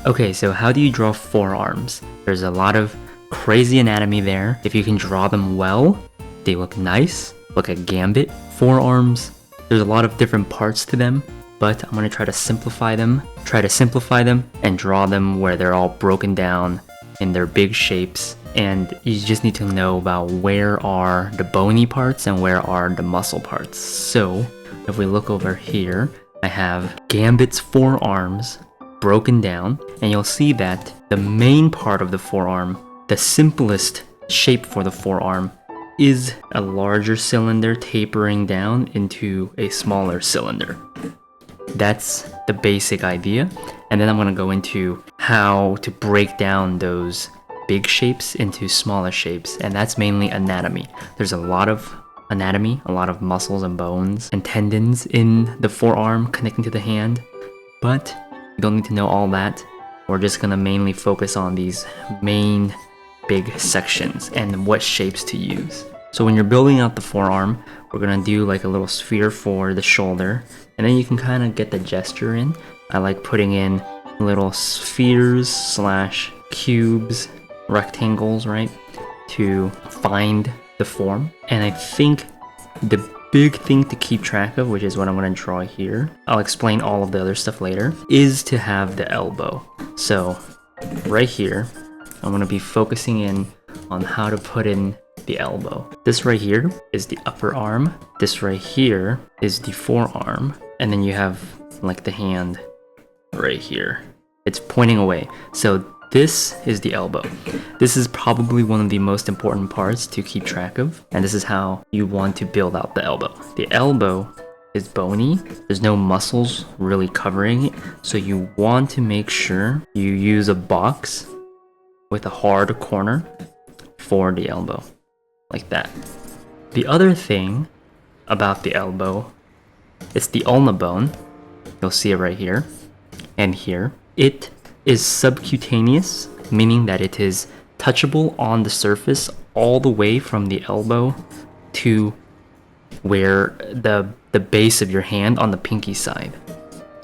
Okay, so how do you draw forearms? There's a lot of crazy anatomy there. If you can draw them well, they look nice. Look at gambit. Forearms, there's a lot of different parts to them, but I'm gonna try to simplify them. And draw them where they're all broken down in their big shapes. And you just need to know about where are the bony parts and where are the muscle parts. So if we look over here, I have Gambit's forearms broken down, and you'll see that the main part of the forearm, the simplest shape for the forearm, is a larger cylinder tapering down into a smaller cylinder. That's the basic idea. And then I'm going to go into how to break down those big shapes into smaller shapes, and that's mainly anatomy. There's a lot of anatomy, a lot of muscles and bones and tendons in the forearm connecting to the hand, but you don't need to know all that. We're just gonna mainly focus on these main big sections and what shapes to use. So when you're building out the forearm, we're gonna do like a little sphere for the shoulder, and then you can kind of get the gesture in. I like putting in little spheres slash cubes, rectangles, right, to find the form. And I think the big thing to keep track of, which is what I'm going to draw here, I'll explain all of the other stuff later, is to have the elbow. So right here, I'm going to be focusing in on how to put in the elbow. This right here is the upper arm. This right here is the forearm. And then you have like the hand right here. It's pointing away. So this is the elbow. This is probably one of the most important parts to keep track of, and this is how you want to build out the elbow. The elbow is bony. There's no muscles really covering it, so you want to make sure you use a box with a hard corner for the elbow, like that. The other thing about the elbow is the ulna bone. You'll see it right here and here. It is subcutaneous, meaning that it is touchable on the surface all the way from the elbow to where the base of your hand on the pinky side.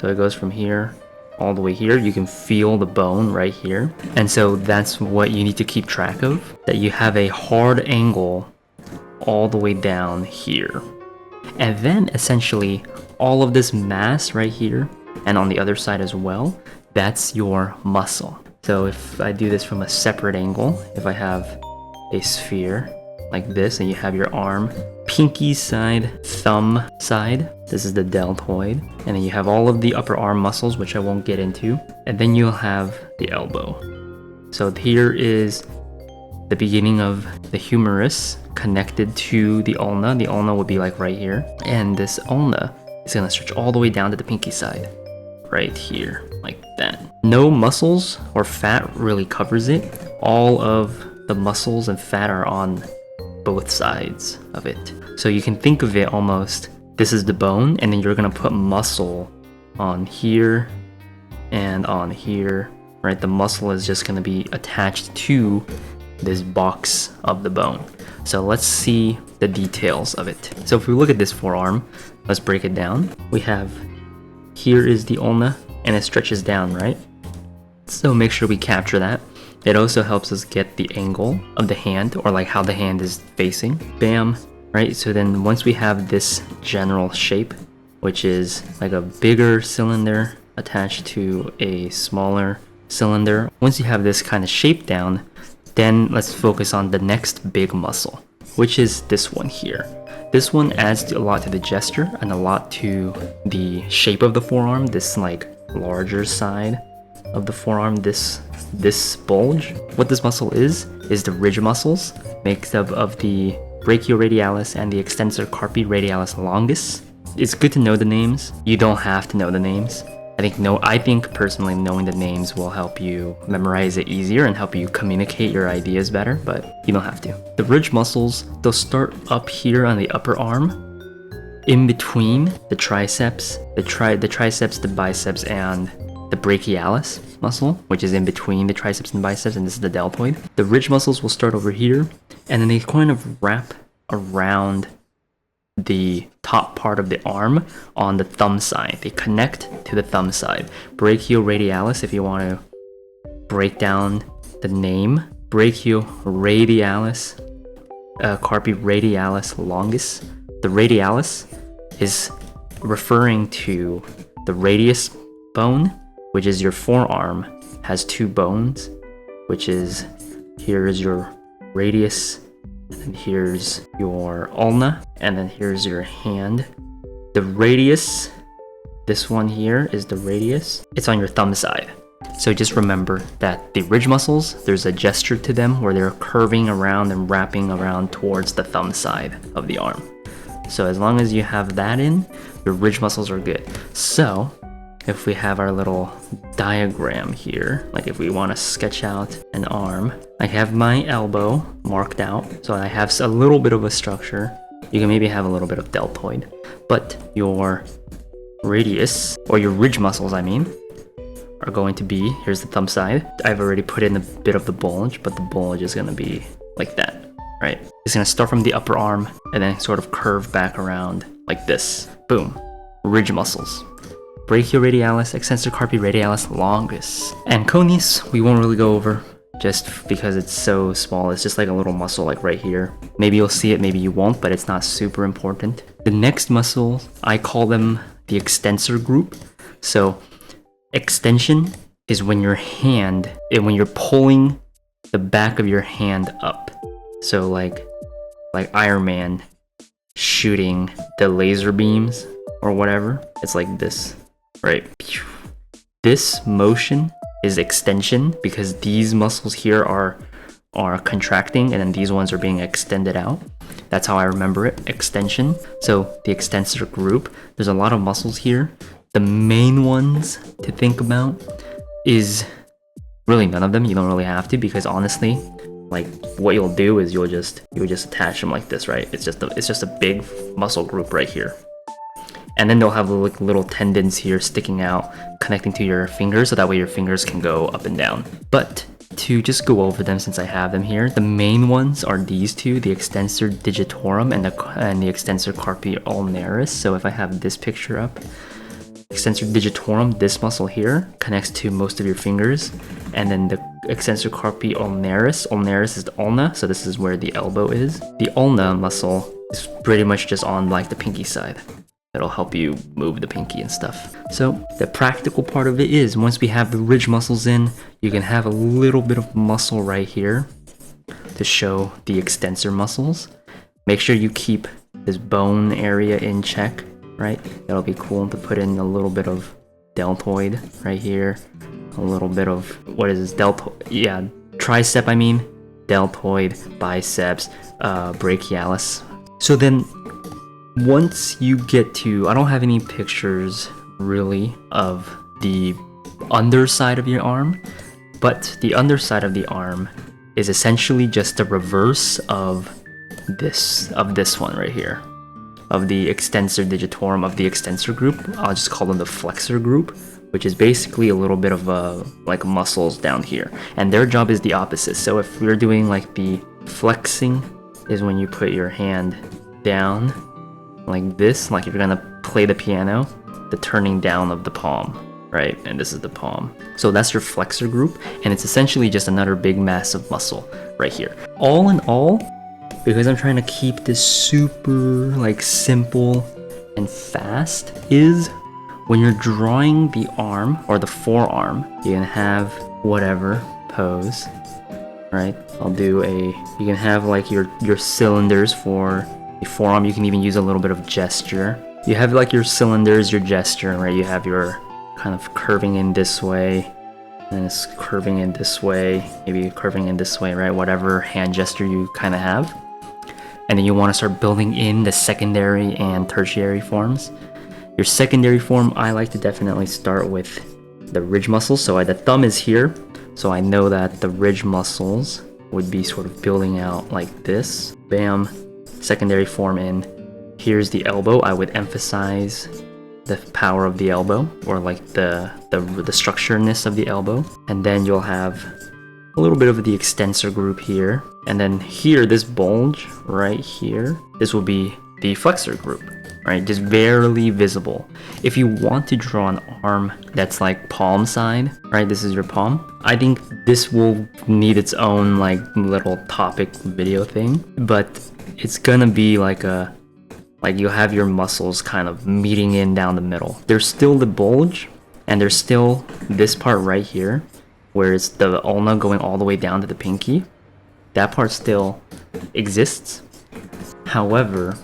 So it goes from here all the way here. You can feel the bone right here. And so that's what you need to keep track of, that you have a hard angle all the way down here. And then essentially all of this mass right here and on the other side as well, that's your muscle. So if I do this from a separate angle, if I have a sphere like this and you have your arm, pinky side, thumb side, this is the deltoid, and then you have all of the upper arm muscles, which I won't get into, and then you'll have the elbow. So here is the beginning of the humerus connected to the ulna. The ulna would be like right here, and this ulna is going to stretch all the way down to the pinky side right here, like that. No muscles or fat really covers it. All of the muscles and fat are on both sides of it. So you can think of it almost, this is the bone, and then you're gonna put muscle on here and on here, right? The muscle is just gonna be attached to this box of the bone. So let's see the details of it. So if we look at this forearm, let's break it down. We have, here is the ulna, and it stretches down, right? So make sure we capture that. It also helps us get the angle of the hand, or like how the hand is facing. Bam, right? So then once we have this general shape, which is like a bigger cylinder attached to a smaller cylinder, once you have this kind of shape down, then let's focus on the next big muscle, which is this one here. This one adds a lot to the gesture and a lot to the shape of the forearm, this like larger side of the forearm, this bulge. What this muscle is the ridge muscles, makes up of the brachioradialis and the extensor carpi radialis longus. It's good to know the names. You don't have to know the names. I think personally knowing the names will help you memorize it easier and help you communicate your ideas better, but you don't have to. The ridge muscles, they'll start up here on the upper arm, in between the triceps, the triceps, the biceps, and the brachialis muscle, which is in between the triceps and biceps, and this is the deltoid. The ridge muscles will start over here, and then they kind of wrap around the top part of the arm on the thumb side. They connect to the thumb side. Brachioradialis, if you want to break down the name, brachioradialis, carpi radialis longus. The radialis is referring to the radius bone, which is your forearm, has 2 bones, which is, here is your radius, and then here's your ulna, and then here's your hand. The radius, this one here is the radius. It's on your thumb side. So just remember that the ridge muscles, there's a gesture to them where they're curving around and wrapping around towards the thumb side of the arm. So as long as you have that in, your ridge muscles are good. So if we have our little diagram here, like if we want to sketch out an arm, I have my elbow marked out, so I have a little bit of a structure. You can maybe have a little bit of deltoid, but your radius, or your ridge muscles, I mean, are going to be, here's the thumb side. I've already put in a bit of the bulge, but the bulge is going to be like that, right? It's going to start from the upper arm and then sort of curve back around like this. Boom. Ridge muscles. Brachioradialis, extensor carpi radialis longus. And conius, we won't really go over just because it's so small. It's just like a little muscle like right here. Maybe you'll see it, maybe you won't, but it's not super important. The next muscle, I call them the extensor group. So extension is when your hand, when you're pulling the back of your hand up. So like Iron Man shooting the laser beams or whatever. It's like this, right? This motion is extension because these muscles here are contracting and then these ones are being extended out. That's how I remember it, extension. So the extensor group, there's a lot of muscles here. The main ones to think about is really none of them. You don't really have to, because honestly, like what you'll do is you'll just attach them like this, right? It's just a big muscle group right here. And then they'll have like little tendons here sticking out, connecting to your fingers, so that way your fingers can go up and down. But to just go over them since I have them here, the main ones are these two, the extensor digitorum and the extensor carpi ulnaris. So if I have this picture up, extensor digitorum, this muscle here, connects to most of your fingers. And then the extensor carpi ulnaris is the ulna, so this is where the elbow is. The ulna muscle is pretty much just on like the pinky side. It'll help you move the pinky and stuff. So the practical part of it is, once we have the ridge muscles in, you can have a little bit of muscle right here to show the extensor muscles. Make sure you keep this bone area in check, right? That'll be cool to put in a little bit of deltoid right here. A little bit of, what is this, deltoid? Yeah, tricep, I mean. Deltoid, biceps, brachialis. So then, once you get to, I don't have any pictures really of the underside of your arm, but the underside of the arm is essentially just the reverse of this one right here, of the extensor digitorum of the extensor group. I'll just call them the flexor group, which is basically a little bit of like muscles down here, and their job is the opposite. So if we're doing like the flexing, is when you put your hand down like this, like if you're gonna play the piano, the turning down of the palm, right? And this is the palm. So that's your flexor group, and it's essentially just another big massive muscle right here. All in all, because I'm trying to keep this super like simple and fast, is when you're drawing the arm or the forearm, you can have whatever pose, right? You can have like your cylinders for the forearm. You can even use a little bit of gesture. You have like your cylinders, your gesture, right? You have your kind of curving in this way, and it's curving in this way, maybe curving in this way, right? Whatever hand gesture you kind of have. And then you want to start building in the secondary and tertiary forms. Your secondary form, I like to definitely start with the ridge muscles. So the thumb is here, so I know that the ridge muscles would be sort of building out like this. Bam. Secondary form in. Here's the elbow. I would emphasize the power of the elbow, or like the structuredness of the elbow. And then you'll have a little bit of the extensor group here. And then here, this bulge right here, this will be the flexor group, right? Just barely visible. If you want to draw an arm that's like palm side, right? This is your palm. I think this will need its own like little topic video thing, but it's gonna be like you'll have your muscles kind of meeting in down the middle. There's still the bulge, and there's still this part right here, where it's the ulna going all the way down to the pinky. That part still exists. However,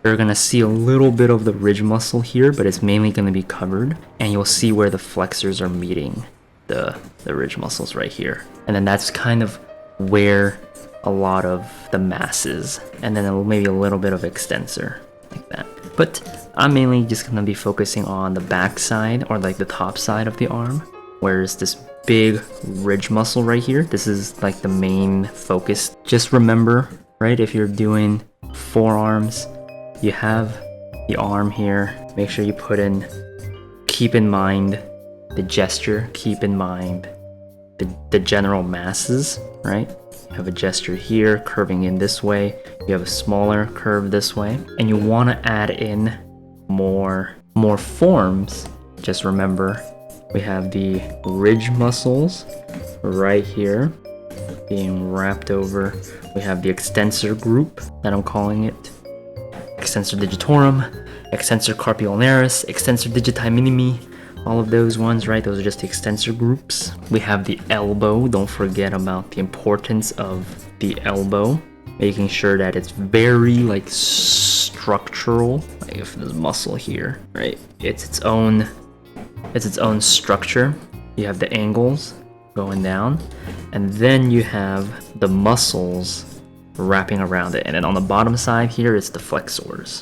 you're gonna see a little bit of the ridge muscle here, but it's mainly gonna be covered, and you'll see where the flexors are meeting the ridge muscles right here. And then that's kind of where a lot of the mass is, and then maybe a little bit of extensor, like that. But I'm mainly just gonna be focusing on the back side, or like the top side of the arm, whereas this big ridge muscle right here, this is like the main focus. Just remember, right, if you're doing forearms, you have the arm here. Make sure you keep in mind the gesture, keep in mind the general masses, right? You have a gesture here curving in this way, you have a smaller curve this way, and you want to add in more forms. Just remember, we have the ridge muscles right here being wrapped over. We have the extensor group that I'm calling it. Extensor digitorum, extensor carpi ulnaris, extensor digiti minimi, all of those ones, right? Those are just the extensor groups. We have the elbow. Don't forget about the importance of the elbow, making sure that it's very like structural. Like if there's muscle here, right? It's its own structure. You have the angles going down, and then you have the muscles wrapping around it, and then on the bottom side here it's the flexors.